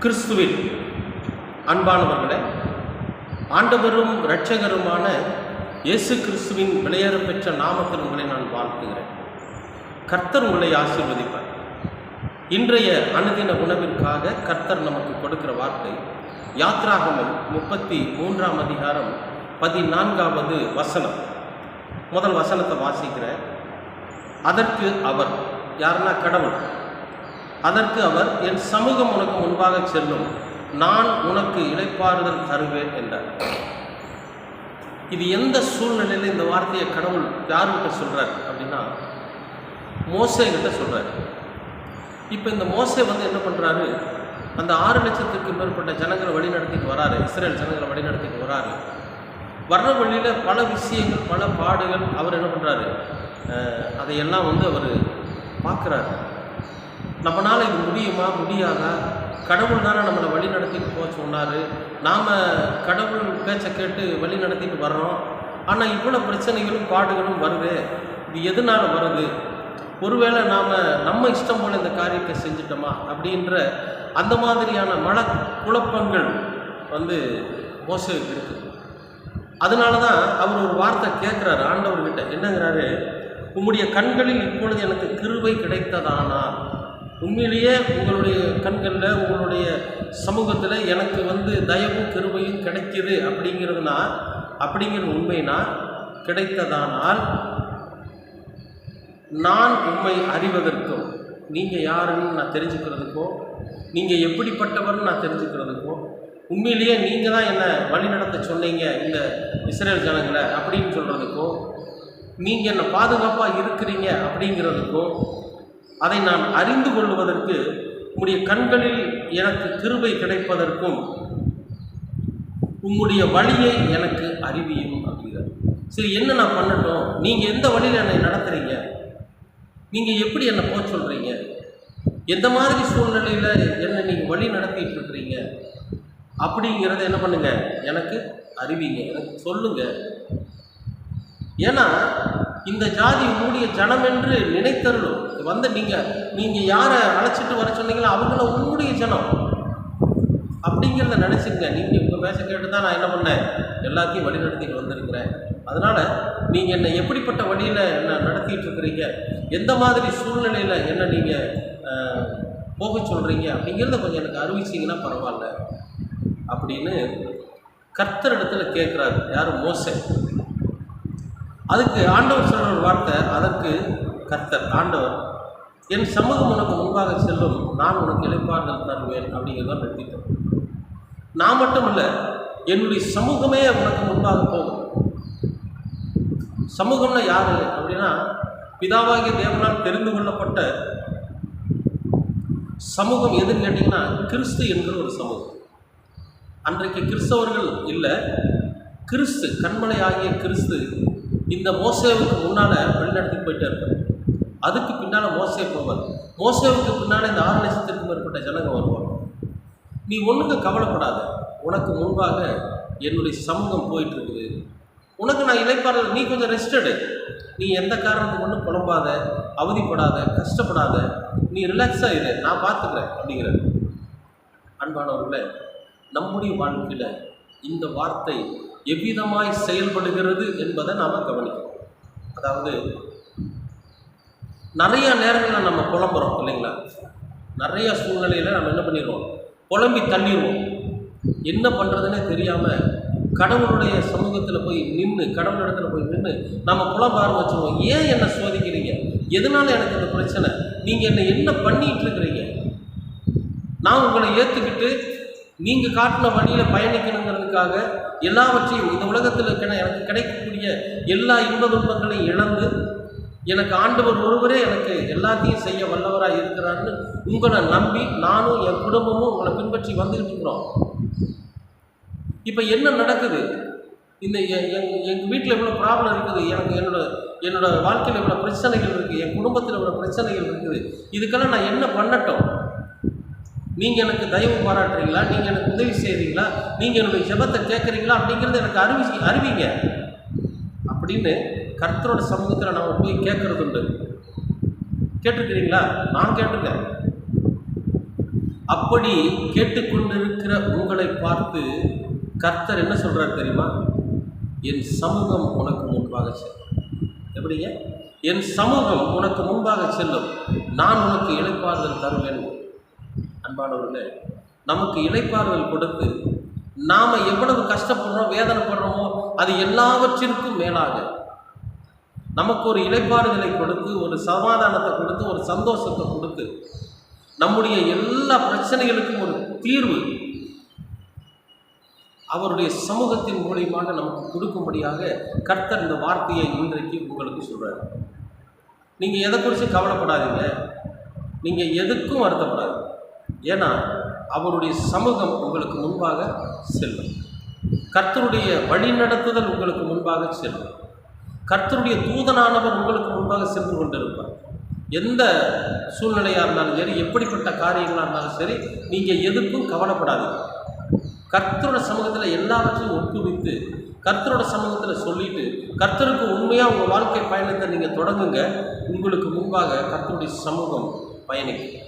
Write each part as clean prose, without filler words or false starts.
கிறிஸ்துவில் அன்பானவர்களே, ஆண்டவரும் இரட்சகருமான இயேசு கிறிஸ்துவின் விலையேற பெற்ற நாமத்தில் உங்களை நான் வாழ்த்துகிறேன். கர்த்தர் உங்களை ஆசீர்வதிப்பார். இன்றைய அனுதின உணவிற்காக கர்த்தர் நமக்கு கொடுக்கிற வார்த்தை யாத்ராகமம் 33ஆம் அதிகாரம் 14வது வசனம். முதல் வசனத்தை வாசிக்கிறேன். அதற்கு அவர், யாருன்னா கடவுள், அதற்கு அவர், என் சமூகம் உனக்கு முன்பாக செல்லும், நான் உனக்கு இளைப்பாறுதல் தருவேன் என்றார். இது எந்த சூழ்நிலையில் இந்த வார்த்தையை கடவுள் யார்கிட்ட சொல்கிறார் அப்படின்னா மோசே கிட்ட சொல்கிறார். இப்போ இந்த மோசே என்ன பண்ணுறாரு, அந்த 6 லட்சத்துக்கு மேற்பட்ட ஜனங்களை வழி நடத்திட்டு வராரு. இஸ்ரேல் ஜனங்களை வழி நடத்திட்டு வராரு. வர்ற வழியில் பல விஷயங்கள், பல பாடுகள். அவர் என்ன பண்ணுறாரு, அதையெல்லாம் அவர் பார்க்குறாரு. நம்மளால் இது முடியுமா முடியாதா? கடவுள் தானே நம்மளை வழி நடத்திட்டு போக சொன்னார். நாம் கடவுள் பேச்சை கேட்டு வழி நடத்திட்டு வர்றோம். ஆனால் இவ்வளோ பிரச்சனைகளும் பாடுகளும் வருது. இது எதனால் வருது? ஒருவேளை நாம் நம்ம இஷ்டம் போல் இந்த காரியத்தை செஞ்சிட்டோமா அப்படின்ற அந்த மாதிரியான மன குழப்பங்கள் மோசேவுக்கு இருக்குது. அதனால தான் அவர் ஒரு வார்த்தை கேட்குறாரு ஆண்டவர்கிட்ட. என்னங்கிறாரு, உம்முடைய கண்களில் இப்பொழுது எனக்கு கிருபை கிடைத்ததானால், உண்மையிலேயே உங்களுடைய கண்களில், உங்களுடைய சமூகத்தில் எனக்கு தயவும் கிருபையும் கிடைக்கிது அப்படிங்கிறது உண்மைனா கிடைத்ததானால், நான் உண்மை அறிவதற்கும், நீங்கள் யாருன்னு நான் தெரிஞ்சுக்கிறதுக்கோ, நீங்கள் எப்படிப்பட்டவர்னு நான் தெரிஞ்சுக்கிறதுக்கோ, உண்மையிலேயே நீங்கள் தான் என்னை வழி நடத்த சொன்னீங்க இந்த இஸ்ரேல் ஜனங்களை அப்படின்னு சொல்கிறதுக்கோ, நீங்கள் என்னை பாதுகாப்பாக இருக்கிறீங்க அப்படிங்கிறதுக்கோ, அதை நான் அறிந்து கொள்வதற்கு, உம்முடைய கண்களில் எனக்கு கிருபை கிடைப்பதற்கும், உம்முடைய வழியை எனக்கு அறிவியும் அப்படிங்கிறார். சரி, என்ன நான் பண்ணட்டும்? நீங்கள் எந்த வழியில் என்னை நடத்துகிறீங்க? நீங்கள் எப்படி என்னை போக சொல்கிறீங்க? எந்த மாதிரி சூழ்நிலையில் என்னை நீங்கள் வழி நடத்திட்டு இருக்கிறீங்க அப்படிங்கிறத என்ன பண்ணுங்க, எனக்கு அறிவிங்க, எனக்கு சொல்லுங்க. ஏன்னா இந்த ஜாதி உங்களுடைய ஜனம் என்று நினைத்தருளும். நீங்கள் யாரை அழைச்சிட்டு வர சொன்னீங்களோ அவங்கள உங்களுடைய ஜனம் அப்படிங்கிறத நினச்சிங்க. நீங்கள் உங்கள் பேச கேட்டு தான் நான் என்ன பண்ணேன், எல்லாத்தையும் வழி நடத்திட்டு வந்திருக்கிறேன். அதனால் நீங்கள் என்னை எப்படிப்பட்ட வழியில் என்ன நடத்திட்டு இருக்கிறீங்க, எந்த மாதிரி சூழ்நிலையில் என்ன நீங்கள் போக சொல்கிறீங்க அப்படிங்கிறத கொஞ்சம் எனக்கு அறிவிச்சிங்கன்னா பரவாயில்ல அப்படின்னு கர்த்தரிடத்தில் கேட்குறாரு. யார்? மோசே. அதுக்கு ஆண்டவர் சொல்கிற ஒரு வார்த்தை, அதற்கு கர்த்தர் ஆண்டவர், என் சமூகம் உனக்கு முன்பாக செல்லும், நான் உனக்கு இளைப்பாறுதல் தருவேன் அப்படிங்கிறதான் நிறுத்திட்டோம். நான் மட்டும் இல்லை, என்னுடைய சமூகமே உனக்கு முன்பாக போகும். சமூகம்னா யாரு அப்படின்னா, பிதாவாகிய தேவனால் தெரிந்து கொள்ளப்பட்ட சமூகம் எதுன்னு கேட்டிங்கன்னா கிறிஸ்து என்கிற ஒரு சமூகம். அன்றைக்கு கிறிஸ்தவர்கள் இல்லை, கிறிஸ்து, கண்மலை ஆகிய கிறிஸ்து இந்த மோசேவுக்கு முன்னால் வழிநடத்திட்டு போயிட்டே இருப்பார். அதுக்கு பின்னால் மோசே போவார். மோசேவுக்கு பின்னால் இந்த 6 லட்சத்திற்கும் மேற்பட்ட ஜனங்க வருவாங்க. நீ ஒன்றுக்கு கவலைப்படாத, உனக்கு முன்பாக என்னுடைய சமூகம் போயிட்டு இருக்குது, உனக்கு நான் இளைப்பாறுதல், நீ கொஞ்சம் ரெஸ்ட் எடு, நீ எந்த காரணத்துக்கு ஒன்றும் புலம்பாத, அவதிப்படாத, கஷ்டப்படாத, நீ ரிலாக்ஸாக இரு, நான் பார்த்துக்கிறேன் அப்படிங்கிற. அன்பானவர்களே, நம்முடைய வாழ்க்கையில் இந்த வார்த்தை எவ்விதமாய் செயல்படுகிறது என்பதை நாம் கவனிக்கணும். அதாவது நிறைய நேரங்களில் நம்ம புலம்புறோம் இல்லைங்களா? நிறைய சூழ்நிலையில் நம்ம என்ன பண்ணிடுவோம், புலம்பி தள்ளிடுவோம். என்ன பண்ணுறதுன்னே தெரியாமல் கடவுளுடைய சமூகத்தில் போய் நின்று, கடவுளிடத்தில் போய் நின்று நம்ம புலம்ப ஆரம்பிச்சிருவோம். ஏன் என்னை சோதிக்கிறீங்க? எதனால எனக்கு இந்த பிரச்சனை? நீங்கள் என்ன பண்ணிகிட்டு இருக்கிறீங்க? நான் உங்களை ஏற்றுக்கிட்டு நீங்கள் காட்டின வழியில் பயணிக்கணுங்கிறதுக்காக எல்லாவற்றையும், இந்த உலகத்தில் எனக்கு கிடைக்கக்கூடிய எல்லா இன்ப துன்பங்களையும் இழந்து, எனக்கு ஆண்டவர் ஒருவரே எனக்கு எல்லாத்தையும் செய்ய வல்லவராக இருக்கிறாருன்னு உங்களை நம்பி நானும் என் குடும்பமும் உங்களை பின்பற்றி வந்துக்கிட்டு இருக்கிறோம். இப்போ என்ன நடக்குது? இந்த எங்கள் வீட்டில் இவ்வளோ ப்ராப்ளம் இருக்குது, எனக்கு என்னோட வாழ்க்கையில் இவ்வளோ பிரச்சனைகள் இருக்குது, என் குடும்பத்தில் இவ்வளோ பிரச்சனைகள் இருக்குது, இதுக்கெல்லாம் நான் என்ன பண்ணட்டும்? நீங்கள் எனக்கு தயவு பாராட்டுறீங்களா? நீங்கள் எனக்கு உதவி செய்கிறீங்களா? நீங்கள் என்னுடைய ஜெபத்தை கேட்குறீங்களா? அப்படிங்கிறது எனக்கு அறிவிங்க அப்படின்னு கர்த்தரோட சமூகத்தில் நாம் போய் கேட்குறது உண்டு. கேட்டிருக்கிறீங்களா? நான் கேட்டிருக்கேன். அப்படி கேட்டுக்கொண்டிருக்கிற உங்களை பார்த்து கர்த்தர் என்ன சொல்றார் தெரியுமா? என் சமூகம் உனக்கு முன்பாக செல்லும். எப்படிங்க? என் சமூகம் உனக்கு முன்பாக செல்லும், நான் உனக்கு இளைப்பாறுதல் தருவேன். அன்பானவர்களே, நமக்கு இளைப்பாறுதல் கொடுத்து நாம் எவ்வளவு கஷ்டப்படுறோம், வேதனைப்படுறோமோ அது எல்லாவற்றிற்கும் மேலாக நமக்கு ஒரு இளைப்பாறுதலை கொடுத்து, ஒரு சமாதானத்தை கொடுத்து, ஒரு சந்தோஷத்தை கொடுத்து, நம்முடைய எல்லா பிரச்சனைகளுக்கும் ஒரு தீர்வு அவருடைய சமூகத்தின் மூலியமாக நமக்கு கொடுக்கும்படியாக கர்த்தர் இந்த வார்த்தையை இன்றைக்கு உங்களுக்கு சொல்றார். நீங்கள் எதை குறித்து கவலைப்படாதீங்க, நீங்கள் எதுக்கும் வருத்தப்படாதீங்க. ஏன்னா அவருடைய சமூகம் உங்களுக்கு முன்பாக செல்லும். கர்த்தருடைய வழிநடத்துதல் உங்களுக்கு முன்பாக செல்லும். கர்த்தருடைய தூதனானவர் உங்களுக்கு முன்பாக சென்று கொண்டிருப்பார். எந்த சூழ்நிலையாக இருந்தாலும் சரி, எப்படிப்பட்ட காரியங்களாக இருந்தாலும் சரி, நீங்கள் எதுக்கும் கவலைப்படாதீங்க. கர்த்தரோட சமூகத்தில் எல்லாவற்றையும் ஒப்புவித்து கர்த்தரோட சமூகத்தில் சொல்லிட்டு கர்த்தருக்கு உண்மையாக உங்கள் வாழ்க்கை பயணத்தை நீங்கள் தொடங்குங்க. உங்களுக்கு முன்பாக கர்த்தருடைய சமூகம் பயணிக்கும்.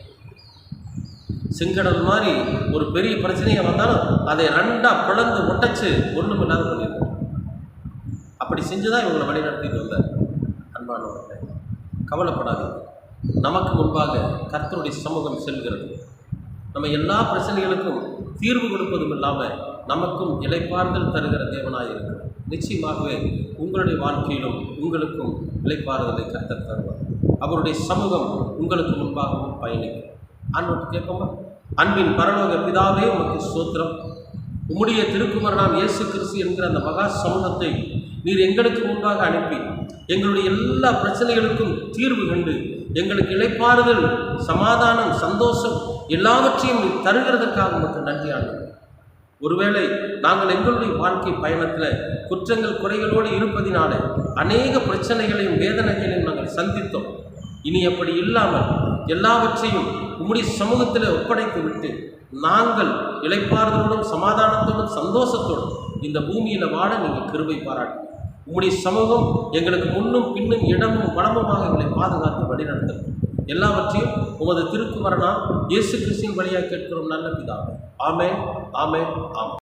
செங்கடல் மாதிரி ஒரு பெரிய பிரச்சனையை வந்தாலும் அதை ரெண்டாக பிளந்து ஒட்டச்சு ஒன்றும் இல்லாத பண்ணியிருக்கோம். அப்படி செஞ்சுதான் இவங்களை வழிநடத்திட்டு வந்தார். அன்பானவர்களே, கவலைப்படாதீங்க. நமக்கு முன்பாக கர்த்தருடைய சமூகம் செல்கிறது. நம்ம எல்லா பிரச்சனைகளுக்கும் தீர்வு கொடுப்பதும் இல்லாமல் நமக்கும் இளைப்பாறுதல் தருகிற தேவனாக இருக்கிறார். நிச்சயமாகவே உங்களுடைய வாழ்க்கையிலும் உங்களுக்கும் இளைப்பாறுதலை கர்த்தர் தருவார். அவருடைய சமூகம் உங்களுக்கு முன்பாகவும் பயணிக்கும். ஆண்டவர்கிட்ட கேட்போமா? அன்பின் பரலோக பிதாவே, உமக்கு ஸ்தோத்திரம். உம்முடைய திருக்குமாரனாம் இயேசு கிறிஸ்து என்கிற அந்த மகா சமூகத்தை நீர் எங்களுக்கு முன்பாக அனுப்பி எங்களுடைய எல்லா பிரச்சனைகளுக்கும் தீர்வு கண்டு எங்களுக்கு இளைப்பாறுதல், சமாதானம், சந்தோஷம் எல்லாவற்றையும் நீ தருகிறதற்காக உமக்கு நன்றி ஆண்டவரே. ஒருவேளை நாங்கள் எங்களுடைய வாழ்க்கை பயணத்தில் குற்றங்கள் குறைகளோடு இருப்பதினாலே அநேக பிரச்சனைகளையும் வேதனைகளையும் நாங்கள் சந்தித்தோம். இனி அப்படி இல்லாமல் எல்லாவற்றையும் உம்முடைய சமூகத்தில் ஒப்படைத்து விட்டு நாங்கள் இளைப்பாறுதலோடும் சமாதானத்தோடும் சந்தோஷத்தோடும் இந்த பூமியில் வாழ நீங்கள் கிருபை பாராட்டு. உம்முடைய சமூகம் எங்களுக்கு முன்னும் பின்னும் இடமும் வளமுமாக எங்களை பாதுகாத்து வழிநடத்தும். எல்லாவற்றையும் உமது திருக்குமாரனாம் இயேசு கிறிஸ்துவின் வழியாக கேட்கிறோம் நல்ல பிதாவே. ஆமென், ஆமென், ஆமென்.